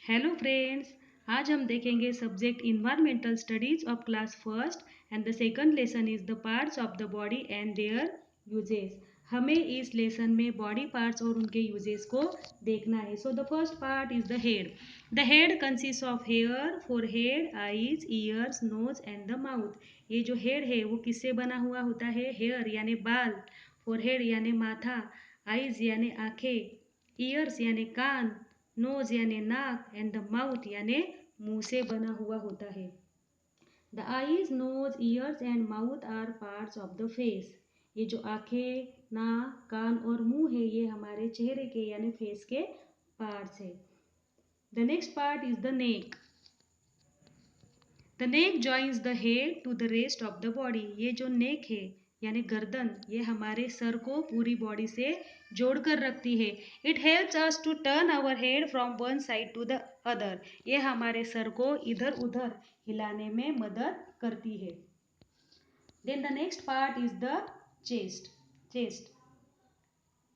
Hello friends, आज हम देखेंगे subject environmental studies of class first and the second lesson is the parts of the body and there uses. हमें इस lesson में body parts और उनके यूजेस को देखना है। So the first part is the head. The head consist of hair, forehead, eyes, ears, nose and the mouth. ये जो हेड है वो किससे बना हुआ होता है? हेयर यानी बाल, फोरहेड यानी माथा, आईज यानी आंखें, ईयर्स यानी कान, नोज यानी नाक एंड द माउथ यानी मुंह से बना हुआ होता है। The eyes, nose, ears and mouth are parts of the face. ये जो आंखें, नाक, कान और मुंह है ये हमारे चेहरे के यानी फेस के पार्ट्स है। The next part is the neck. The neck joins the head to the rest of the body. ये जो नेक है यानी गर्दन, ये हमारे सर को पूरी बॉडी से जोड़कर रखती है। It helps us to turn our head from one side to the other. ये हमारे सर को इधर उधर हिलाने में मदद करती है। Then the next part is the chest.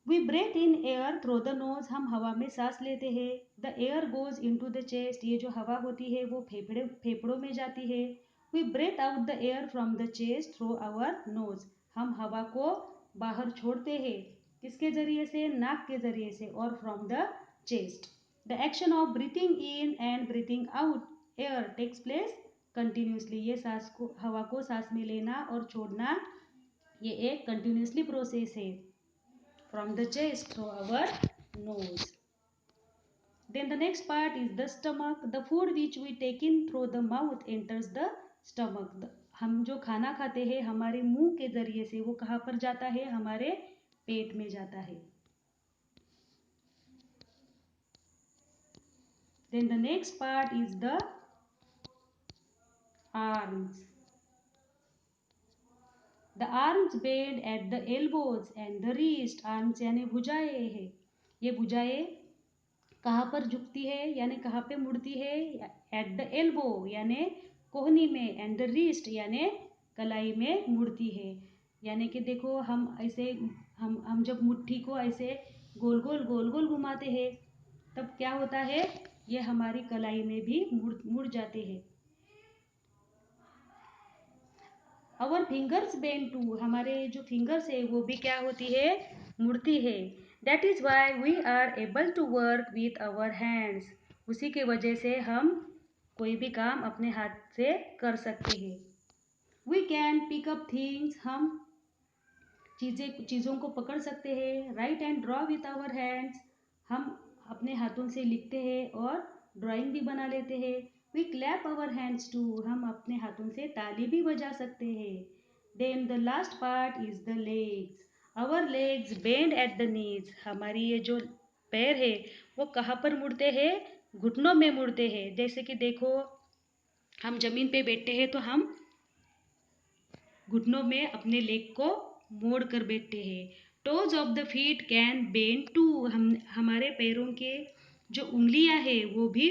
We breathe in air through the nose. हम हवा में सांस लेते हैं। The air goes into the chest. ये जो हवा होती है वो फेफड़ों में जाती है। We breathe out the air from the chest through our nose. हम हवा को बाहर छोड़ते हैं किसके जरिए से? नाक के जरिए से और from the chest. The action of breathing in and breathing out air takes place continuously. ये सांस को, हवा को सांस में लेना और छोड़ना, ये एक कंटिन्यूसली प्रोसेस है from the chest through our nose. Then the next part is the stomach. The food which we take in through the mouth enters the stomach. हम जो खाना खाते हैं हमारे मुंह के जरिए से वो कहाँ पर जाता है? हमारे पेट में जाता है। Then the next part is the arms. The arms bend at the elbows and the wrist. Arms यानी भुजाएं है। ये भुजाएं कहाँ पर झुकती है यानी कहाँ पे मुड़ती है? एट द एल्बो यानी कोहनी में, एंड द रिस्ट यानी कलाई में मुड़ती है। यानी कि देखो हम ऐसे हम जब मुट्ठी को ऐसे गोल गोल घुमाते हैं तब क्या होता है? ये हमारी कलाई में भी मुड़ जाते हैं। Our fingers bend too. हमारे जो फिंगर्स है वो भी क्या होती है? मुड़ती है। That is why we are able to work with our hands. उसी के वजह से हम कोई भी काम अपने हाथ से कर सकते हैं। We can pick up things. हम चीज़ों को पकड़ सकते हैं। Write and draw with our hands. हम अपने हाथों से लिखते हैं और ड्राइंग भी बना लेते हैं। We clap our hands too. हम अपने हाथों से ताली भी बजा सकते हैं। Then the last part is the legs. Our legs bend at the knees. हमारी ये जो पैर है वो कहाँ पर मुड़ते हैं? घुटनों में मुड़ते हैं। जैसे कि देखो हम जमीन पे बैठते हैं तो हम घुटनों में अपने लेग को मोड़ कर बैठते हैं। Toes of the feet can bend too. हमारे पैरों के जो उंगलियां हैं वो भी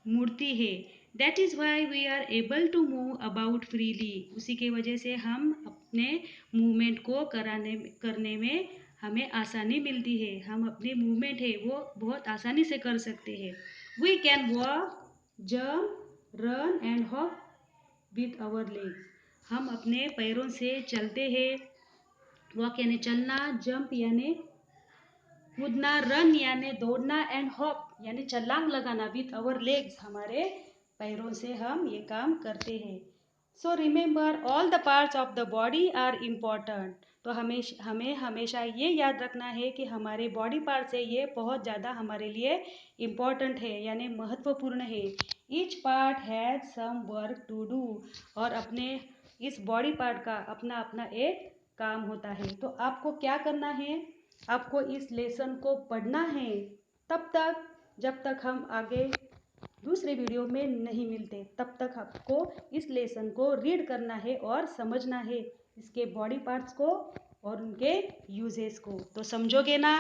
मुड़ती है। That is why we are able to move about freely. उसी के वजह से हम अपने मूवमेंट को करने में हमें आसानी मिलती है। हम अपने मूवमेंट है वो बहुत आसानी से कर सकते हैं। We can walk, jump, run and hop with our legs. हम अपने पैरों से चलते हैं। वॉक यानी चलना, जंप यानी कूदना, रन यानी दौड़ना एंड हॉप यानी छलांग लगाना विथ आवर लेग्स। हमारे पैरों से हम ये काम करते हैं। So remember all the parts of the body are important. तो हमें हमेशा ये याद रखना है कि हमारे बॉडी पार्ट्स है ये बहुत ज़्यादा हमारे लिए इम्पॉर्टेंट है यानी महत्वपूर्ण है। Each part has some work to do. और अपने इस बॉडी पार्ट का अपना अपना एक काम होता है। तो आपको क्या करना है? आपको इस लेसन को पढ़ना है तब तक जब तक हम आगे दूसरे वीडियो में नहीं मिलते, तब तक आपको इस लेसन को रीड करना है और समझना है इसके बॉडी पार्ट्स को और उनके यूजेस को। तो समझोगे ना?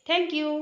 Thank you.